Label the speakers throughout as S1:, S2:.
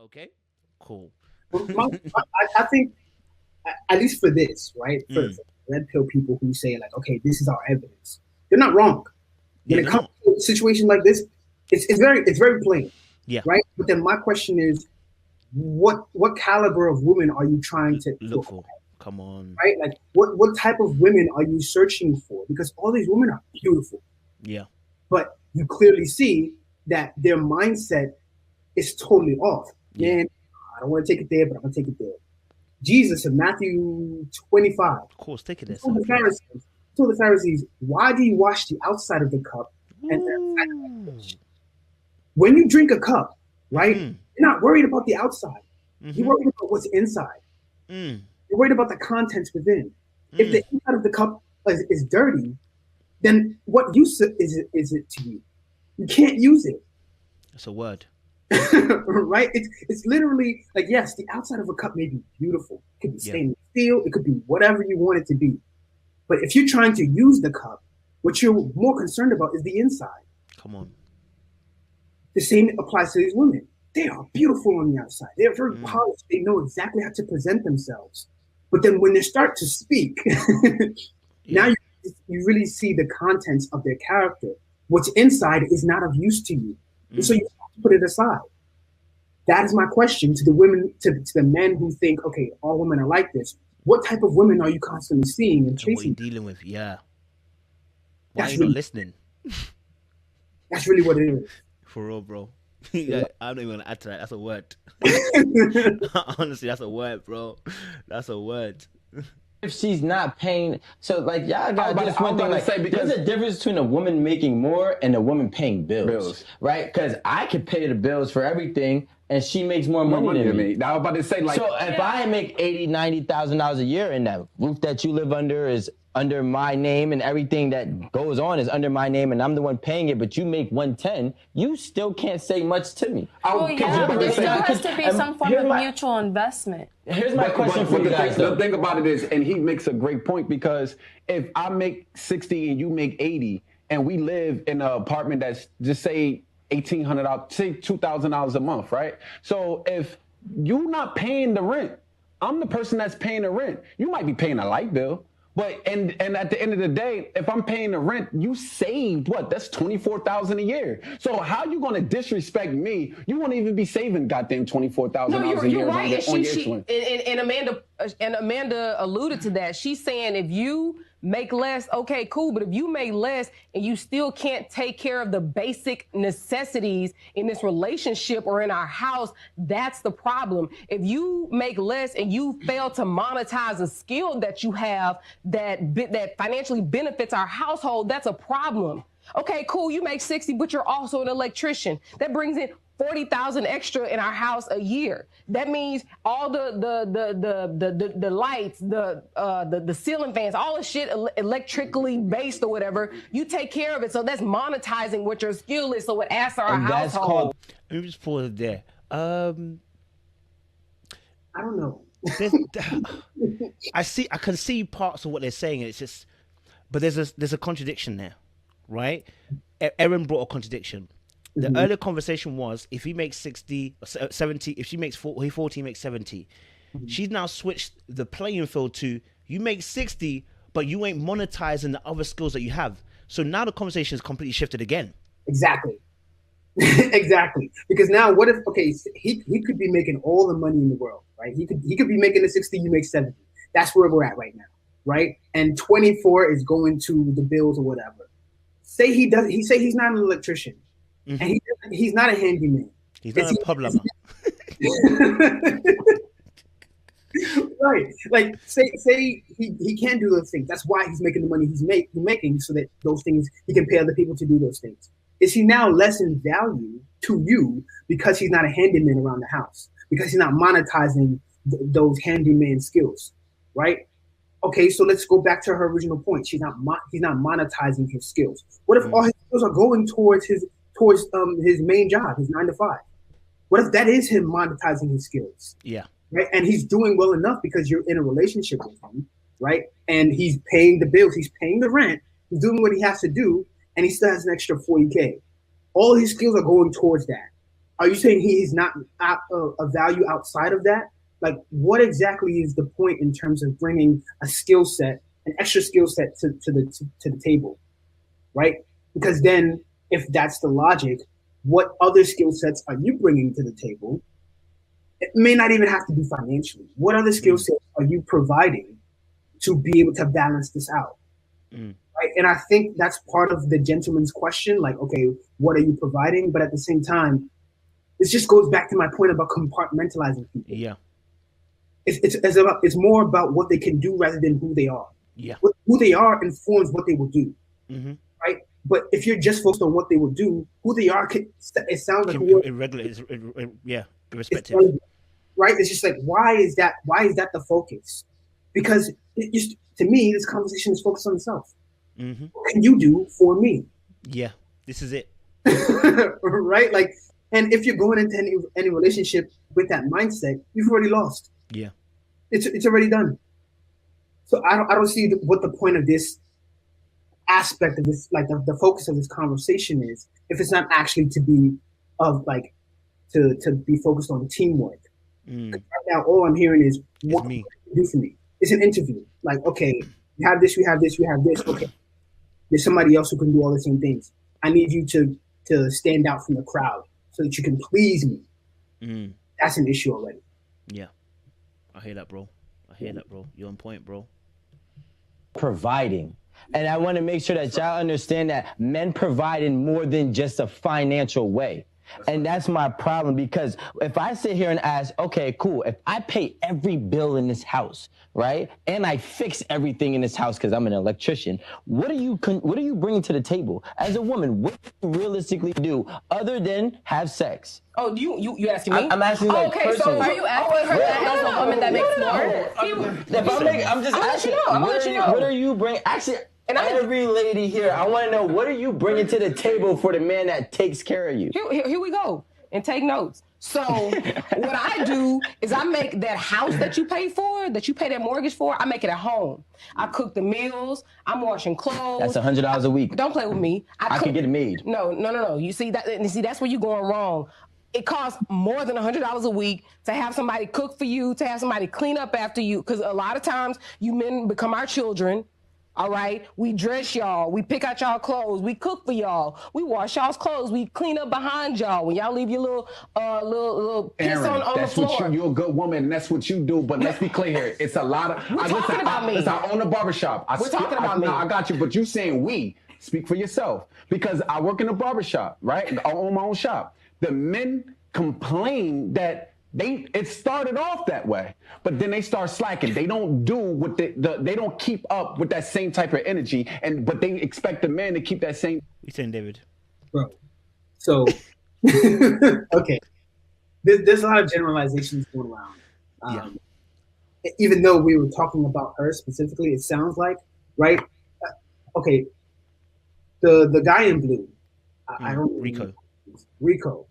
S1: Okay, cool.
S2: I think, at least for this, right? For red pill people who say like, okay, this is our evidence. They're not wrong. When
S1: Yeah,
S2: it
S1: they're
S2: comes
S1: not.
S2: to a situation like this, it's very plain,
S1: Yeah,
S2: right? But then my question is, what caliber of women are you trying to
S1: look for. Come on.
S2: right? Like what type of women are you searching for? Because all these women are beautiful,
S1: Yeah.
S2: but you clearly see that their mindset is totally off.
S1: Yeah.
S2: Man, I don't want to take it there, but I'm gonna take it there. Jesus in Matthew 25
S1: Of course, take it
S2: he
S1: there,
S2: told
S1: sir.
S2: the
S1: Please.
S2: Pharisees, why do you wash the outside of the cup and the inside of the
S1: Ooh.
S2: dish? When you drink a cup, right,
S1: Mm-hmm.
S2: you're not worried about the outside. You're
S1: Mm-hmm.
S2: worried about what's inside.
S1: Mm.
S2: You're worried about the contents within. If the
S1: Mm.
S2: inside of the cup is dirty, then what use is it to you? You can't use it.
S1: That's a word.
S2: Right? It's literally like, yes, the outside of a cup may be beautiful. It could be
S1: Yeah.
S2: stainless steel, it could be whatever you want it to be. But if you're trying to use the cup, what you're more concerned about is the inside.
S1: Come on.
S2: The same applies to these women. They are beautiful on the outside. They're very
S1: Mm.
S2: polished. They know exactly how to present themselves. But then when they start to speak, now
S1: Yeah.
S2: you really see the contents of their character. What's inside is not of use to you. And so
S1: Mm.
S2: you have to put it aside. That is my question to the women, to the men who think, okay, all women are like this. What type of women are you constantly seeing and
S1: And what you
S2: chasing?
S1: dealing with? Yeah. Why are
S2: That's
S1: you not
S2: really
S1: listening?
S2: what it is.
S1: For real, bro. Yeah, I'm not even gonna add to that. That's a word. Honestly, that's a word, bro. That's a word.
S3: If she's not paying, so like y'all got this
S4: I was
S3: one thing.
S4: about to
S3: Like,
S4: say, because
S3: there's a difference between a woman making more and a woman paying bills. Right? Because I could pay the bills for everything, and she makes more money than me.
S4: I was about to say, like,
S3: So if I make $80,000-$90,000 a year, and that roof that you live under is under my name, and everything that goes on is under my name, and I'm the one paying it, but you make 110, you still can't say much to me.
S5: Well, yeah, but there still has to be some form of mutual investment.
S3: Here's my question for you guys, though.
S4: The thing about it is, and he makes a great point, because if I make 60 and you make 80, and we live in an apartment that's, just say, $1,800, say $2,000 a month, right? So if you're not paying the rent, I'm the person that's paying the rent. You might be paying a light bill, but and at the end of the day, if I'm paying the rent, you saved what? That's $24,000 a year. So how you gonna disrespect me? You won't even be saving goddamn $24,000 a year
S6: right.
S4: on your swing.
S6: And Amanda alluded to that. She's saying if you make less, okay, cool. But if you make less and you still can't take care of the basic necessities in this relationship or in our house, that's the problem. If you make less and you fail to monetize a skill that you have that financially benefits our household, that's a problem. Okay, cool. You make 60, but you're also an electrician. That brings in 40,000 extra in our house a year. That means all the lights, the ceiling fans, all the shit electrically based or whatever. You take care of it, so that's monetizing what your skill is. So it adds to our household.
S1: Let me just pause it there.
S2: I don't know.
S1: I can see parts of what they're saying. It's just, but there's a contradiction there, right? Erin brought a contradiction. The earlier conversation was, if he makes 60 or 70, if she makes 40, he makes 70. She's now switched the playing field to, you make 60, but you ain't monetizing the other skills that you have. So now the conversation is completely shifted again.
S2: Exactly. Exactly. Because now what if, okay, he could be making all the money in the world, right? He could be making the 60, you make 70. That's where we're at right now, right? And 24 is going to the bills or whatever. Say he's not an electrician. And he's not a handyman.
S1: He's not a pub lover.
S2: Right. Like say he can't do those things. That's why he's making the money he's making, so that those things he can pay other people to do those things. Is he now less in value to you because he's not a handyman around the house? Because he's not monetizing those handyman skills, right? Okay, so let's go back to her original point. He's not monetizing his skills. What if all his skills are going towards his main job, his 9 to 5? What if that is him monetizing his skills?
S1: Yeah.
S2: Right. And he's doing well enough because you're in a relationship with him, right? And he's paying the bills, he's paying the rent, he's doing what he has to do, and he still has an extra 40K. All his skills are going towards that. are you saying he is not a value outside of that? Like, what exactly is the point in terms of bringing a skill set, an extra skill set to the table, right? Because then, if that's the logic, what other skill sets are you bringing to the table? It may not even have to be financially. What other skill sets are you providing to be able to balance this out? Right? And I think that's part of the gentleman's question. Like, okay, what are you providing? But at the same time, this just goes back to my point about compartmentalizing people.
S1: Yeah.
S2: It's more about what they can do rather than who they are.
S1: Yeah.
S2: Who they are informs what they will do.
S1: Mm-hmm.
S2: Right? But if you're just focused on what they will do, who they are, it sounds like
S1: irregular. Irrespective.
S2: Right? It's just like, why is that the focus? Because to me, this conversation is focused on itself.
S1: Mm-hmm.
S2: What can you do for me?
S1: Yeah, this is it.
S2: Right? Like, and if you're going into any relationship with that mindset, you've already lost.
S1: Yeah,
S2: it's already done. So I don't see what the point of this aspect of this, like the focus of this conversation is, if it's not actually to be focused on teamwork. Right now, all I'm hearing is, what can you do for me? It's an interview. Like, okay, you have this, you have this, you have this. Okay, there's somebody else who can do all the same things. I need you to stand out from the crowd so that you can please me. That's an issue already.
S1: Yeah, I hear that, bro. You're on point, bro.
S3: Providing. And I want to make sure that y'all understand that men provide in more than just a financial way. And that's my problem, because if I sit here and ask, okay, cool, if I pay every bill in this house, right, and I fix everything in this house because I'm an electrician, what are you bringing to the table as a woman? What do you realistically do other than have sex?
S6: Oh, you asking me?
S3: I'm asking like
S6: okay, so are you asking her as a woman that makes more?
S3: I'm just asking. What are you bringing? Actually. And every lady here, I want to know, what are you bringing to the table for the man that takes care of you?
S6: Here we go. And take notes. So what I do is I make that house that you pay for, that you pay that mortgage for, I make it at home. I cook the meals. I'm washing clothes.
S3: That's $100 a week.
S6: Don't play with me.
S3: I can get it made.
S6: No. You see that's where you're going wrong. It costs more than $100 a week to have somebody cook for you, to have somebody clean up after you. Because a lot of times you men become our children. All right, we dress y'all, we pick out y'all clothes, we cook for y'all, we wash y'all's clothes, we clean up behind y'all. When y'all leave your little piss
S4: Aaron,
S6: on the floor.
S4: You're a good woman, and that's what you do. But let's be clear here. It's a lot of.
S6: We're talking about me.
S4: Listen, I own a barbershop.
S6: We're talking about me.
S4: I got you, but you saying we. Speak for yourself, because I work in a barbershop, right? I own my own shop. The men complain that it started off that way, but then they start slacking. They don't do what they don't keep up with that same type of energy, but they expect the man to keep that same.
S1: You saying, David?
S2: Bro, so okay, there's a lot of generalizations going around. Even though we were talking about her specifically, it sounds like, right? Okay, the guy in blue, I don't Rico.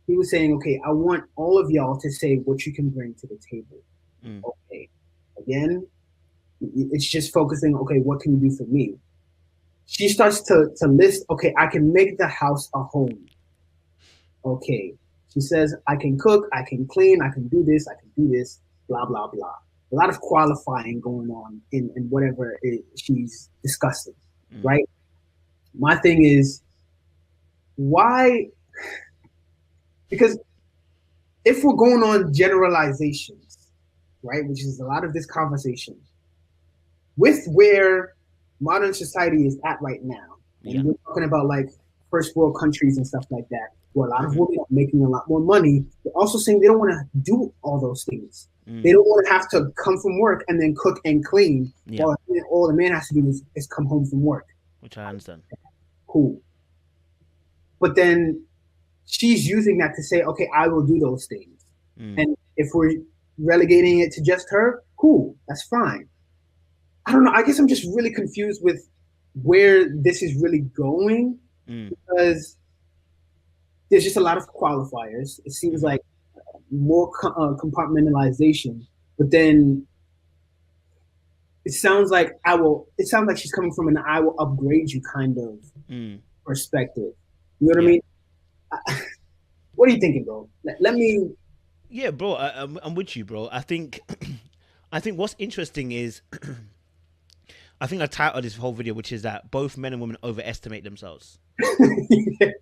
S2: He was saying, okay, I want all of y'all to say what you can bring to the table. Okay. Again, it's just focusing, okay, what can you do for me? She starts to list, okay, I can make the house a home. Okay. She says, I can cook, I can clean, I can do this, blah, blah, blah. A lot of qualifying going on in whatever she's discussing, right? My thing is, why... Because if we're going on generalizations, right, which is a lot of this conversation, with where modern society is at right now, and we're talking about like first world countries and stuff like that, where a lot of women are making a lot more money, they're also saying they don't want to do all those things. They don't want to have to come from work and then cook and clean, while all the man has to do is come home from work.
S1: Which I understand.
S2: Cool. But then she's using that to say, okay, I will do those things. And if we're relegating it to just her, cool, that's fine. I don't know. I guess I'm just really confused with where this is really going, because there's just a lot of qualifiers. It seems like more compartmentalization, but then it sounds like she's coming from an I will upgrade you kind of perspective. You know what I mean? What are you thinking, bro? Let me.
S1: Yeah, bro, I'm with you, bro. I think, I think what's interesting is, I think I titled this whole video, which is that both men and women overestimate themselves.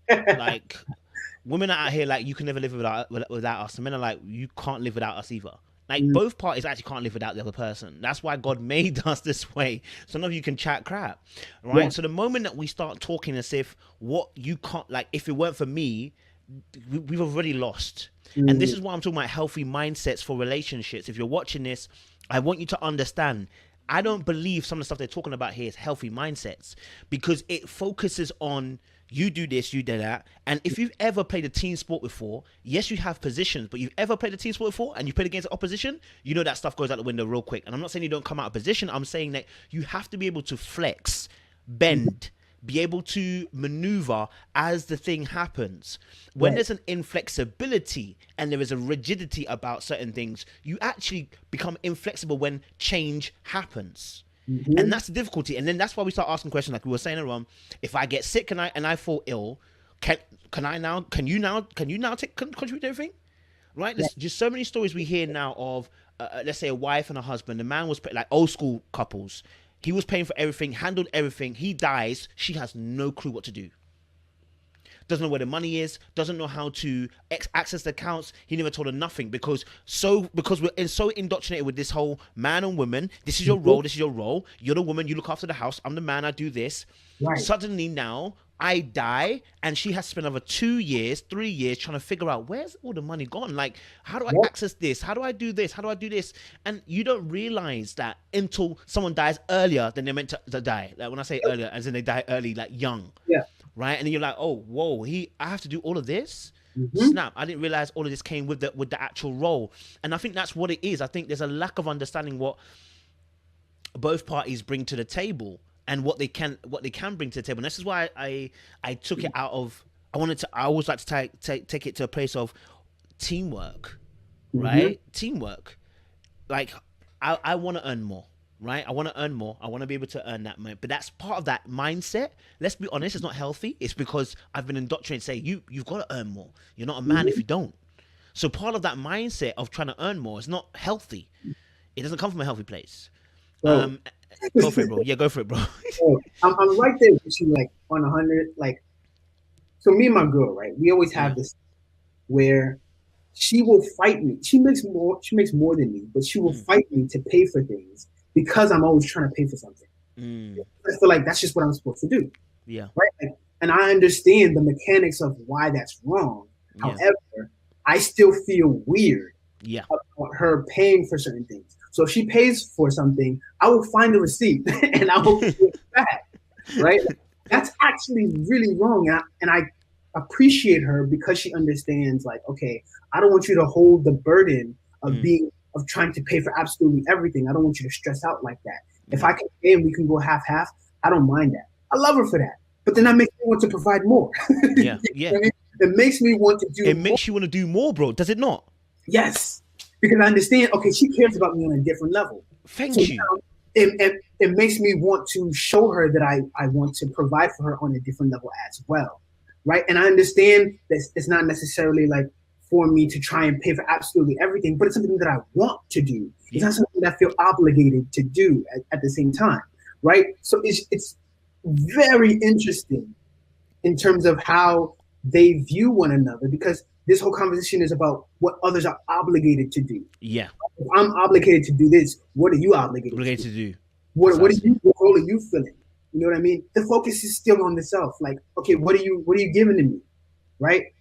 S1: Like, women are out here like, you can never live without us, and men are like, you can't live without us either. Like, both parties actually can't live without the other person. That's why God made us this way. So none of you can chat crap, right? Yeah. So the moment that we start talking as if what you can't, like, if it weren't for me, we've already lost. And this is why I'm talking about healthy mindsets for relationships. If you're watching this, I want you to understand, I don't believe some of the stuff they're talking about here is healthy mindsets, because it focuses on you do this, you do that. And if you've ever played a team sport before, yes, you have positions, but you've ever played a team sport before and you played against the opposition, you know that stuff goes out the window real quick. And I'm not saying you don't come out of position. I'm saying that you have to be able to flex, bend, be able to maneuver as the thing happens. When there's an inflexibility and there is a rigidity about certain things, you actually become inflexible when change happens. And that's the difficulty. And then that's why we start asking questions like we were saying earlier on. If I get sick and I fall ill, can you now contribute to everything? Right? There's just so many stories we hear now of let's say a wife and a husband. The man was like old school couples. He was paying for everything, handled everything. He dies. She has no clue what to do. Doesn't know where the money is. Doesn't know how to access the accounts. He never told her nothing because we're so indoctrinated with this whole man and woman. This is your role. This is your role. You're the woman. You look after the house. I'm the man. I do this. Right. Suddenly now I die, and she has to spend another 2 years, 3 years trying to figure out where's all the money gone. Like, how do I access this? How do I do this? How do I do this? And you don't realize that until someone dies earlier than they're meant to die. Like when I say earlier, as in they die early, like young. Yeah. Right. And then you're like, oh, whoa, I have to do all of this. Snap! I didn't realize all of this came with the actual role. And I think that's what it is. I think there's a lack of understanding what both parties bring to the table. And what they can bring to the table. And this is why I took it out of. I always like to take it to a place of teamwork, right? Teamwork. Like I want to earn more, right? I want to earn more. I want to be able to earn that money. But that's part of that mindset. Let's be honest, it's not healthy. It's because I've been indoctrinated to say you've got to earn more. You're not a man if you don't. So part of that mindset of trying to earn more is not healthy. It doesn't come from a healthy place. Go for it, bro. Yeah, go for it, bro.
S2: I'm right there with you, like on 100. Like, so me and my girl, right? We always have this where she will fight me. She makes more than me, but she will fight me to pay for things because I'm always trying to pay for something. I feel like that's just what I'm supposed to do. Yeah. Right. Like, and I understand the mechanics of why that's wrong. Yeah. However, I still feel weird. Yeah. About her paying for certain things. So if she pays for something, I will find the receipt and I will give it back, right? That's actually really wrong. And I appreciate her because she understands, like, okay, I don't want you to hold the burden of trying to pay for absolutely everything. I don't want you to stress out like that. If I can pay and we can go half, I don't mind that. I love her for that. But then that makes me want to provide more. Yeah, yeah. I mean? It makes me want to do
S1: more. It makes you want to do more, bro. Does it not?
S2: Yes. Because I understand, okay, she cares about me on a different level.
S1: Thank you.
S2: Now, it makes me want to show her that I want to provide for her on a different level as well, right? And I understand that it's not necessarily like for me to try and pay for absolutely everything, but it's something that I want to do. It's not something that I feel obligated to do at the same time, right? So it's very interesting in terms of how they view one another, because this whole conversation is about what others are obligated to do. Yeah. If I'm obligated to do this, what are you obligated to do? What role are you filling? You know what I mean? The focus is still on the self. Like, okay, what are you giving to me? Right?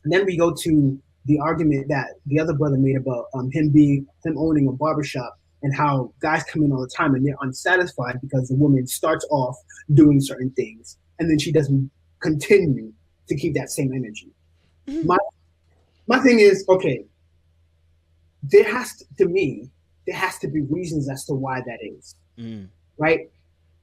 S2: And then we go to the argument that the other brother made about him owning a barbershop and how guys come in all the time and they're unsatisfied because the woman starts off doing certain things and then she doesn't continue to keep that same energy. My thing is, okay, there has to be reasons as to why that is, right?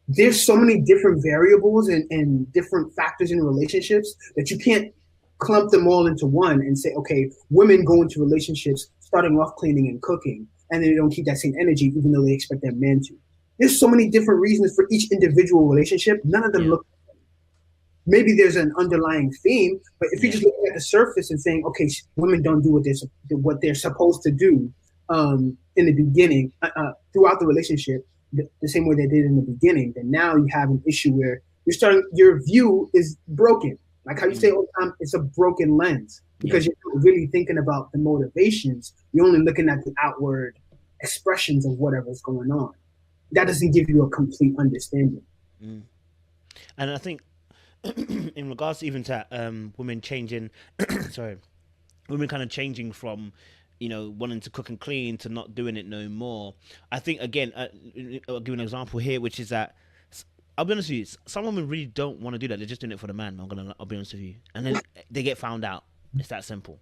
S2: There's so many different variables and different factors in relationships that you can't clump them all into one and say, okay, women go into relationships starting off cleaning and cooking, and then they don't keep that same energy even though they expect their man to. There's so many different reasons for each individual relationship. None of them look the same. maybe there's an underlying theme, but if you're just looking at the surface and saying, okay, women don't do what they're supposed to do in the beginning, throughout the relationship, the same way they did in the beginning, then now you have an issue where your view is broken. Like how you say all the time, it's a broken lens because you're not really thinking about the motivations. You're only looking at the outward expressions of whatever's going on. That doesn't give you a complete understanding.
S1: And I think in regards to even to women changing, women kind of changing from, wanting to cook and clean to not doing it no more. I think, again, I'll give an example here, which is that, I'll be honest with you, some women really don't want to do that. They're just doing it for the man. I'll be honest with you. And then they get found out. It's that simple.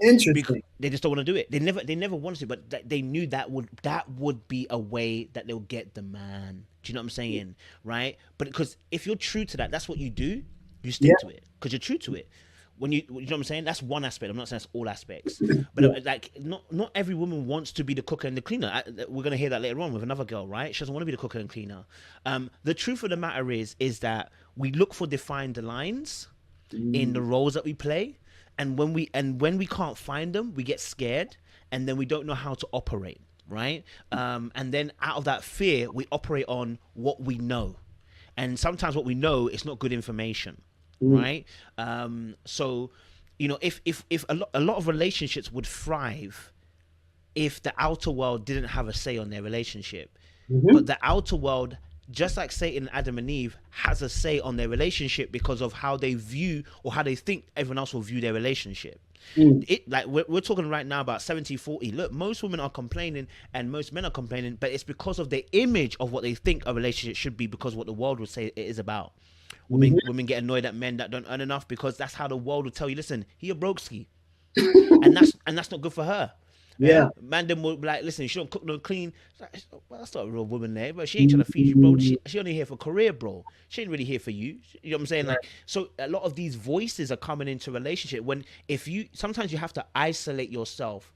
S2: Interesting.
S1: Because they just don't want to do it. They never wanted to, but they knew that would be a way that they'll get the man. Do you know what I'm saying? Right? But because if you're true to that, that's what you do. You stick to it because you're true to it. When you know what I'm saying? That's one aspect. I'm not saying that's all aspects. But like, not every woman wants to be the cooker and the cleaner. We're gonna hear that later on with another girl, right? She doesn't want to be the cooker and cleaner. The truth of the matter is that we look for defined lines in the roles that we play, and when we can't find them, we get scared, and then we don't know how to operate, right? And then out of that fear, we operate on what we know, and sometimes what we know is not good information. Right. So, if a lot of relationships would thrive if the outer world didn't have a say on their relationship, but the outer world, just like Satan and Adam and Eve, has a say on their relationship because of how they view or how they think everyone else will view their relationship. Like we're talking right now about 70-40. Look, most women are complaining and most men are complaining, but it's because of the image of what they think a relationship should be, because what the world would say it is about. Women get annoyed at men that don't earn enough because that's how the world will tell you, listen, he a broke-ski. and that's not good for her.
S2: Yeah.
S1: Man then will be like, listen, she don't cook no clean. Like, well, that's not a real woman there, but she ain't trying to feed you, bro. She only here for career, bro. She ain't really here for you. You know what I'm saying? Like, so a lot of these voices are coming into relationship sometimes you have to isolate yourself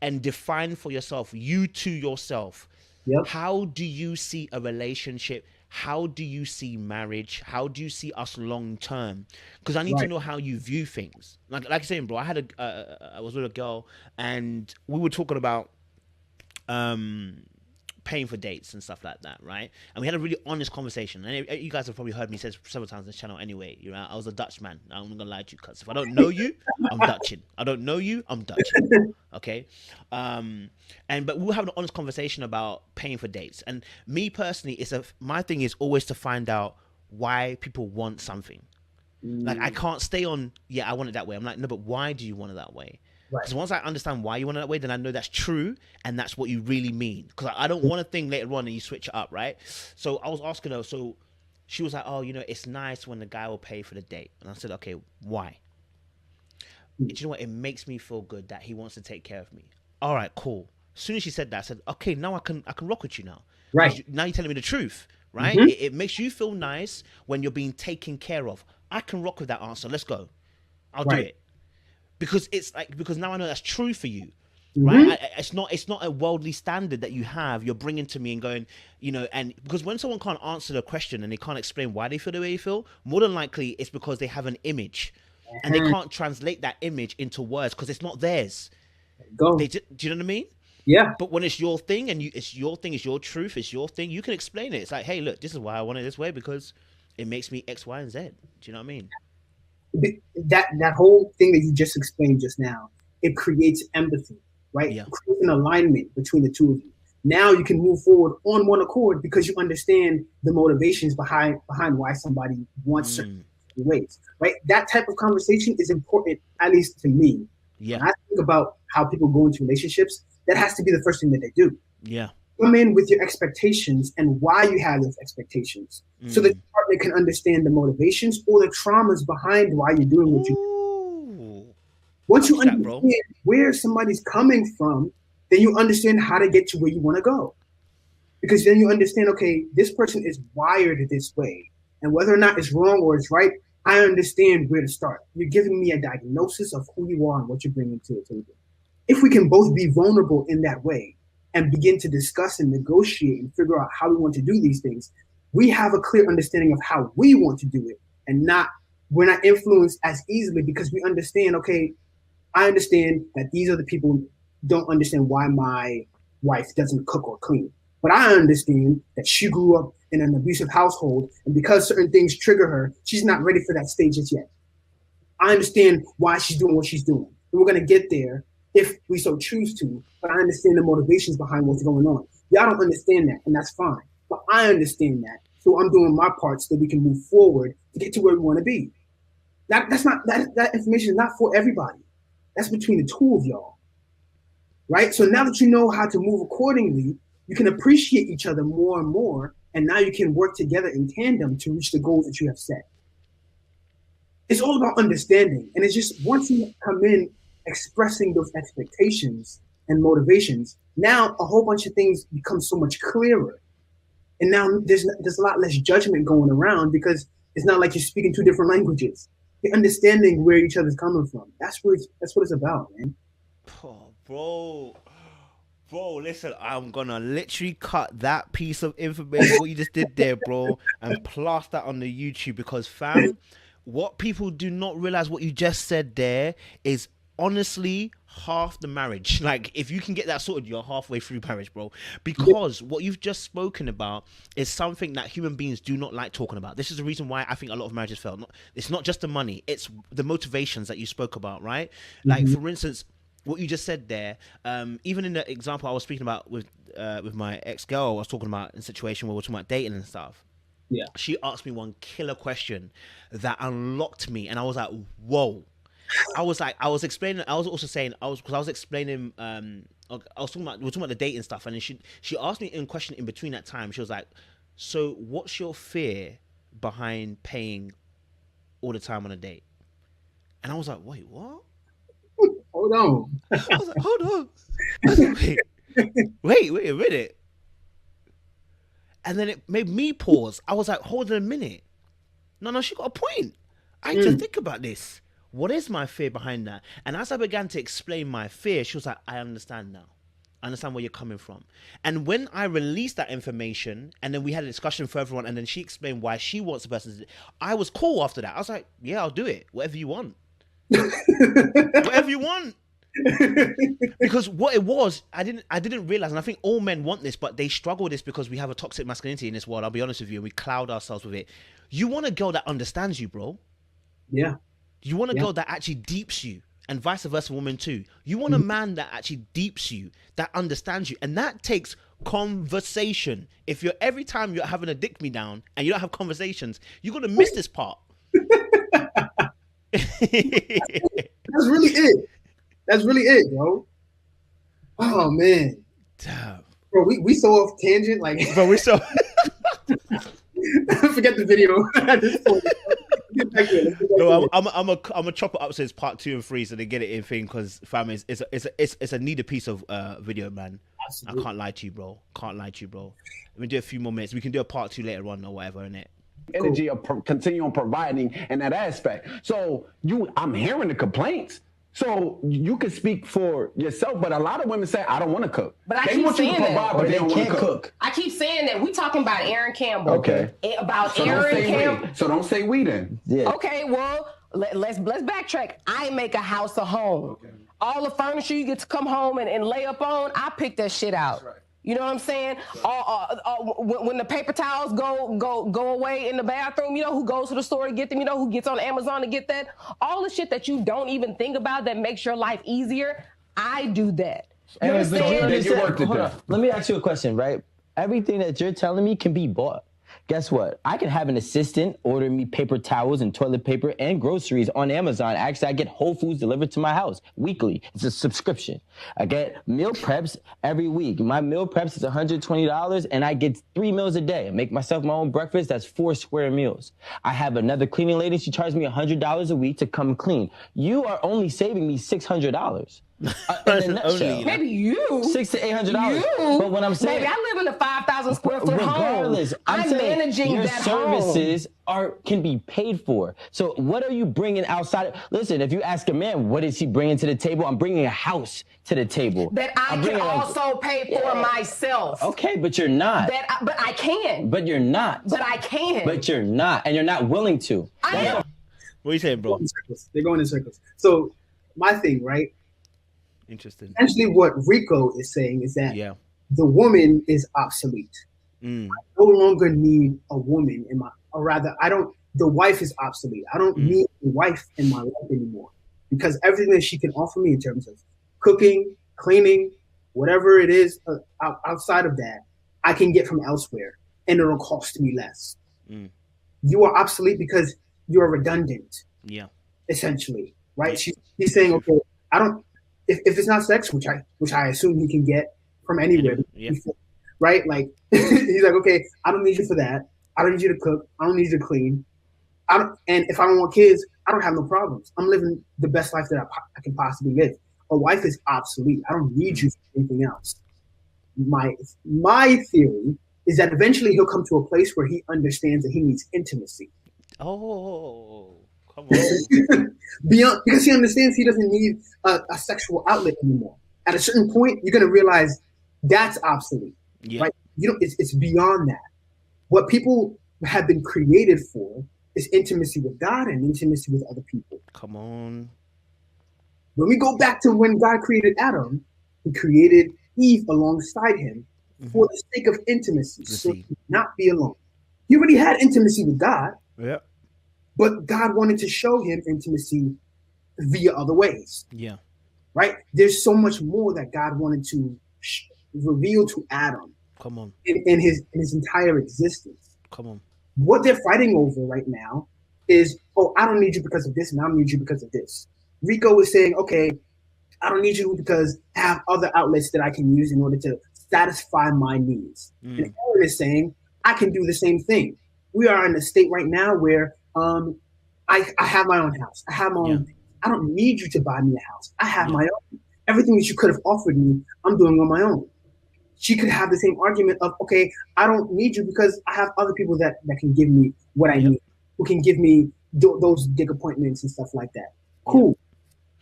S1: and define for yourself, you to yourself.
S2: Yep.
S1: How do you see a relationship? How do you see marriage? How do you see us long term? Because I need to know how you view things. Like I saying, bro, I was with a girl and we were talking about paying for dates and stuff like that, right? And we had a really honest conversation. And you guys have probably heard me say several times on this channel anyway. I was a Dutch man. I'm not gonna lie to you, cuz if I don't know you, I'm Dutching. I don't know you, I'm Dutching. Okay? But we were having an honest conversation about paying for dates. And me personally, my thing is always to find out why people want something. Like, I can't stay on, I want it that way. I'm like, no, but why do you want it that way? Because once I understand why you want it that way, then I know that's true and that's what you really mean. Because I don't want a thing later on and you switch it up, right? So I was asking her, so she was like, oh, it's nice when the guy will pay for the date. And I said, okay, why? Do you know what? It makes me feel good that he wants to take care of me. All right, cool. As soon as she said that, I said, okay, now I can rock with you now.
S2: Right.
S1: Now you're telling me the truth, right? It makes you feel nice when you're being taken care of. I can rock with that answer. Let's go. I'll do it. Because now I know that's true for you, right? It's not a worldly standard that you have. You're bringing to me and going, and because when someone can't answer the question and they can't explain why they feel the way they feel, more than likely it's because they have an image and they can't translate that image into words because it's not theirs. Do you know what I mean?
S2: Yeah.
S1: But when it's your thing and it's your thing, it's your truth, it's your thing, you can explain it. It's like, hey, look, this is why I want it this way because it makes me X, Y, and Z. Do you know what I mean?
S2: That whole thing that you just explained just now, it creates empathy, right?
S1: Yeah.
S2: It creates an alignment between the two of you. Now you can move forward on one accord because you understand the motivations behind why somebody wants certain ways, right? That type of conversation is important, at least to me.
S1: Yeah.
S2: When I think about how people go into relationships, that has to be the first thing that they do.
S1: Yeah.
S2: Come in with your expectations and why you have those expectations so that your partner can understand the motivations or the traumas behind why you're doing what you do. Once you understand where somebody's coming from, then you understand how to get to where you want to go. Because then you understand, okay, this person is wired this way. And whether or not it's wrong or it's right, I understand where to start. You're giving me a diagnosis of who you are and what you're bringing to the table. If we can both be vulnerable in that way, and begin to discuss and negotiate and figure out how we want to do these things, we have a clear understanding of how we want to do it and not we're not influenced as easily because we understand, okay, I understand that these other people don't understand why my wife doesn't cook or clean. But I understand that she grew up in an abusive household, and because certain things trigger her, she's not ready for that stage just yet. I understand why she's doing what she's doing. And we're going to get there if we so choose to, but I understand the motivations behind what's going on. Y'all don't understand that, and that's fine. But I understand that, so I'm doing my part so that we can move forward to get to where we want to be. That information is not for everybody. That's between the two of y'all, right? So now that you know how to move accordingly, you can appreciate each other more and more, and now you can work together in tandem to reach the goals that you have set. It's all about understanding, and it's just once you come in expressing those expectations and motivations, now a whole bunch of things become so much clearer, and now there's a lot less judgment going around because it's not like you're speaking two different languages. You're understanding where each other's coming from. That's what it's about, man.
S1: Oh, bro, listen, I'm gonna literally cut that piece of information, what you just did there, bro, and plaster that on the YouTube because, fam, what people do not realize what you just said there is honestly half the marriage. Like, if you can get that sorted, you're halfway through marriage, bro. Because what you've just spoken about is something that human beings do not like talking about. This is the reason why I think a lot of marriages fail. It's not just the money, it's the motivations that you spoke about, right? Like, for instance, what you just said there, even in the example I was speaking about with my ex-girl, I was talking about in a situation where we're talking about dating and stuff.
S2: Yeah.
S1: She asked me one killer question that unlocked me, and I was like, whoa. I was also explaining, we were talking about the dating stuff, and then she asked me a question in between that time. She was like, so what's your fear behind paying all the time on a date? And I was like, wait, what?
S2: Hold on.
S1: I was like, hold on. I was like, wait a minute. And then it made me pause. I was like, hold on a minute. No, she got a point. I had to think about this. What is my fear behind that? And as I began to explain my fear, she was like, I understand now. I understand where you're coming from. And when I released that information, and then we had a discussion further on, and then she explained why she wants the person to, I was cool after that. I was like, yeah, I'll do it. Whatever you want. Whatever you want. Because what it was, I didn't realize, and I think all men want this, but they struggle with this because we have a toxic masculinity in this world. I'll be honest with you, and we cloud ourselves with it. You want a girl that understands you, bro.
S2: Yeah.
S1: You want a girl that actually deeps you, and vice versa, woman too. You want a man that actually deeps you, that understands you, and that takes conversation. If you're every time you're having a dick me down and you don't have conversations, you're gonna miss this part.
S2: That's really it. That's really it, bro. Oh man.
S1: Damn.
S2: Bro, we so off tangent, like
S1: Bro, we so
S2: forget the video at this point.
S1: No, I'm a chop it up so it's part 2 and 3 so they get it in thing because fam it's a needed piece of video, man. Absolutely. I can't lie to you, bro. Let me do a few more minutes. We can do a part 2 later on or whatever, innit?
S4: Energy of continue on providing in that aspect. So I'm hearing the complaints. So you can speak for yourself, but a lot of women say, I don't want to cook.
S6: But I
S4: they
S6: keep
S4: want you to
S6: saying
S4: provide,
S6: that.
S4: but they don't want to cook.
S6: I keep saying that. We talking about Aaron Campbell.
S4: Okay.
S6: About
S4: So
S6: Aaron Campbell.
S4: So don't say we then.
S3: Yeah.
S6: Okay, well, let's backtrack. I make a house a home. Okay. All the furniture you get to come home and lay up on, I pick that shit out. That's right. You know what I'm saying? When the paper towels go away in the bathroom, you know who goes to the store to get them? You know who gets on Amazon to get that? All the shit that you don't even think about that makes your life easier, I do that. You understand?
S3: Let me ask you a question, right? Everything that you're telling me can be bought. Guess what? I can have an assistant order me paper towels and toilet paper and groceries on Amazon. Actually, I get Whole Foods delivered to my house weekly. It's a subscription. I get meal preps every week. My meal preps is $120, and I get 3 meals a day. I make myself my own breakfast. That's 4 square meals. I have another cleaning lady. She charges me $100 a week to come clean. You are only saving me $600.
S6: Maybe you
S3: $600 to $800. But what I'm saying,
S6: maybe I live in a 5,000 square foot home. I'm managing
S3: your
S6: that
S3: services can be paid for. So what are you bringing outside? Listen, if you ask a man, what is he bringing to the table? I'm bringing a house to the table
S6: that I can also pay for myself.
S3: Okay, but you're not.
S6: But I can.
S3: But you're not.
S6: But I can.
S3: But you're not, and you're not willing to.
S6: I am.
S1: What are you saying, bro?
S2: They're going in circles. So my thing, right?
S1: Interesting.
S2: Essentially, what Rico is saying is that
S1: Yeah.
S2: the woman is obsolete.
S1: Mm.
S2: I no longer need a woman in my, or rather, I don't. The wife is obsolete. I don't need a wife in my life anymore because everything that she can offer me in terms of cooking, cleaning, whatever it is outside of that, I can get from elsewhere, and it'll cost me less.
S1: Mm.
S2: You are obsolete because you are redundant.
S1: Yeah.
S2: Essentially, right?
S1: Yeah.
S2: He's saying, okay, I don't. If it's not sex, which I assume he can get from anywhere, right? Like he's like, okay, I don't need you for that. I don't need you to cook. I don't need you to clean. And if I don't want kids, I don't have no problems. I'm living the best life that I can possibly live. A wife is obsolete. I don't need you for anything else. My theory is that eventually he'll come to a place where he understands that he needs intimacy.
S1: Oh, come on.
S2: Beyond, because he understands he doesn't need a sexual outlet anymore. At a certain point, you're going to realize that's obsolete.
S1: Yeah.
S2: Right? It's beyond that. What people have been created for is intimacy with God and intimacy with other people.
S1: Come on.
S2: When we go back to when God created Adam, he created Eve alongside him for the sake of intimacy, so he could not be alone. He already had intimacy with God, but God wanted to show him intimacy via other ways.
S1: Yeah.
S2: Right? There's so much more that God wanted to reveal to Adam.
S1: Come on.
S2: In his entire existence.
S1: Come on.
S2: What they're fighting over right now is, oh, I don't need you because of this, and I don't need you because of this. Rico is saying, okay, I don't need you because I have other outlets that I can use in order to satisfy my needs. And Aaron is saying, I can do the same thing. We are in a state right now where I have my own house. I have my own thing. I don't need you to buy me a house. I have my own. Everything that you could have offered me, I'm doing on my own. She could have the same argument of, okay, I don't need you because I have other people that can give me what I need, who can give me those dig appointments and stuff like that. Cool.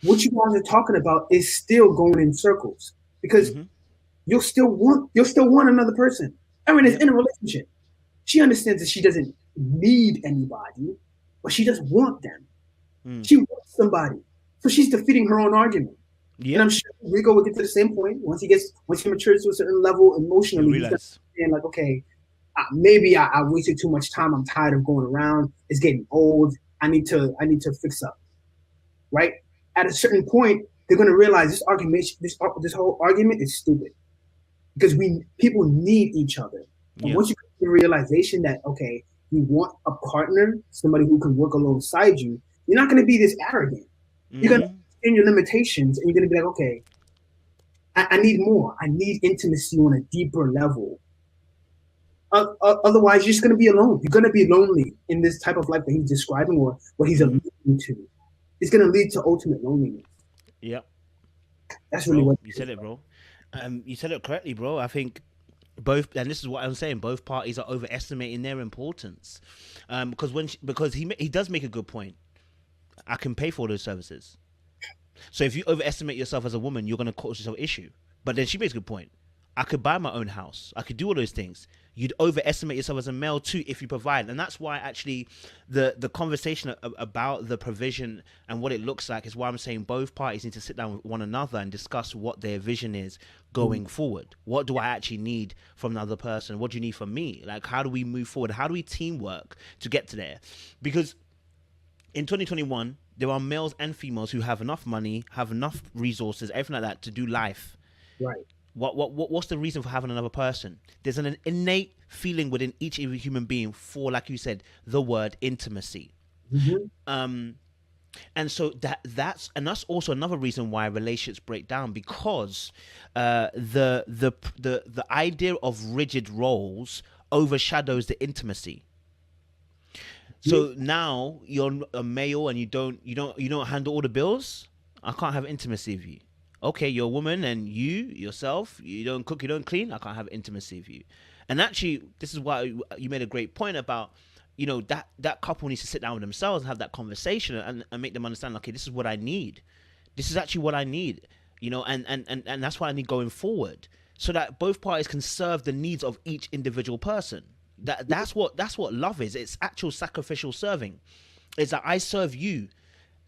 S2: What you guys are talking about is still going in circles because you'll still want another person. Erin is in a relationship. She understands that she doesn't need anybody, but she does want them. She wants somebody. So she's defeating her own argument. Yeah. And I'm sure Rico will get to the same point once he matures to a certain level emotionally. He's understand, like, okay, maybe I wasted too much time. I'm tired of going around. It's getting old. I need to fix up. Right? At a certain point, they're going to realize this whole argument is stupid because people need each other. And once you get to the realization that, okay, you want a partner, somebody who can work alongside you, you're not going to be this arrogant. You're going to in your limitations, and you're going to be like, okay, I need more. I need intimacy on a deeper level. Otherwise, you're just going to be alone. You're going to be lonely in this type of life that he's describing or what he's alluding to. It's going to lead to ultimate loneliness.
S1: Yep.
S2: That's really what
S1: you said it, bro. You said it correctly, bro. I think both, and this is what I'm saying, both parties are overestimating their importance. Because he does make a good point. I can pay for those services. So if you overestimate yourself as a woman, you're going to cause yourself issue. But then she makes a good point. I could buy my own house. I could do all those things. You'd overestimate yourself as a male too if you provide. And that's why actually the conversation about the provision and what it looks like is why I'm saying both parties need to sit down with one another and discuss what their vision is going forward. What do I actually need from the other person? What do you need from me? Like, how do we move forward? How do we teamwork to get to there? Because in 2021, there are males and females who have enough money, have enough resources, everything like that to do life.
S2: Right.
S1: What's the reason for having another person? There's an innate feeling within each human being for, like you said, the word intimacy. And so that's also another reason why relationships break down, because the idea of rigid roles overshadows the intimacy. So now you're a male and you don't handle all the bills. I can't have intimacy with you. Okay, you're a woman and yourself, you don't cook, you don't clean. I can't have intimacy with you. And actually, this is why you made a great point about, that couple needs to sit down with themselves and have that conversation and make them understand, okay, this is what I need. This is actually what I need, and that's what I need going forward, so that both parties can serve the needs of each individual person. That's what love is. It's actual sacrificial serving. It's that I serve you.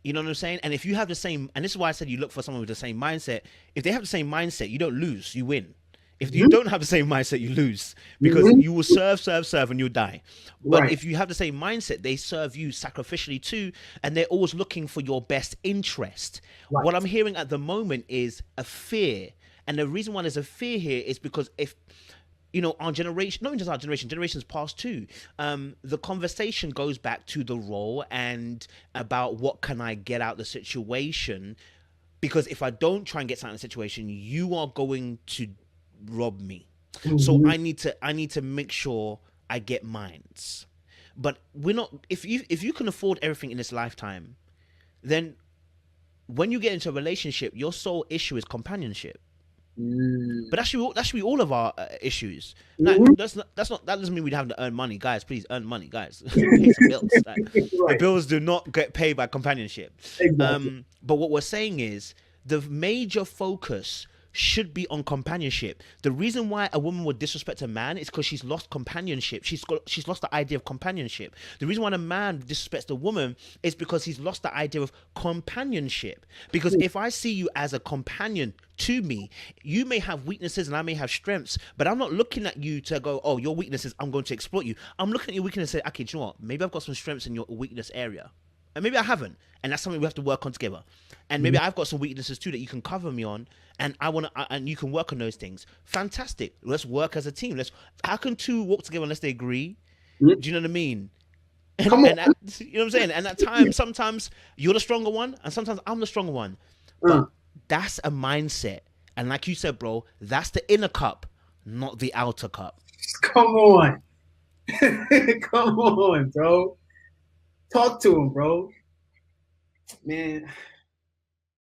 S1: You know what I'm saying? And if you have the same, and this is why I said you look for someone with the same mindset. If they have the same mindset, you don't lose, you win. If you don't have the same mindset, you lose, because you will serve, and you'll die. But if you have the same mindset, they serve you sacrificially too, and they're always looking for your best interest. What I'm hearing at the moment is a fear. And the reason why there's a fear here is because if, you know, our generation, not even just our generation, generations past too, the conversation goes back to the role and about what can I get out of the situation, because if I don't try and get something out of the situation, you are going to rob me. So I need to make sure I get mines. But we're not, if you can afford everything in this lifetime, then when you get into a relationship, your sole issue is companionship. But that should be all of our issues. That doesn't mean we have to earn money, guys. Please earn money, guys. Pay some bills. The bills do not get paid by companionship. Exactly. But what we're saying is the major focus should be on companionship. The reason why a woman would disrespect a man is because she's lost companionship. She's lost the idea of companionship. The reason why a man disrespects a woman is because he's lost the idea of companionship. Because if I see you as a companion to me, you may have weaknesses and I may have strengths, but I'm not looking at you to go, oh, your weaknesses, I'm going to exploit you. I'm looking at your weakness and say, okay, do you know what? Maybe I've got some strengths in your weakness area. And maybe I haven't. And that's something we have to work on together. And maybe I've got some weaknesses too that you can cover me on, and and you can work on those things. Fantastic. Let's work as a team. How can two walk together unless they agree? Do you know what I mean? You know what I'm saying? And at times, sometimes you're the stronger one, and sometimes I'm the stronger one. But that's a mindset. And like you said, bro, that's the inner cup, not the outer cup.
S2: Come on. Come on, bro. Talk to him, bro. Man.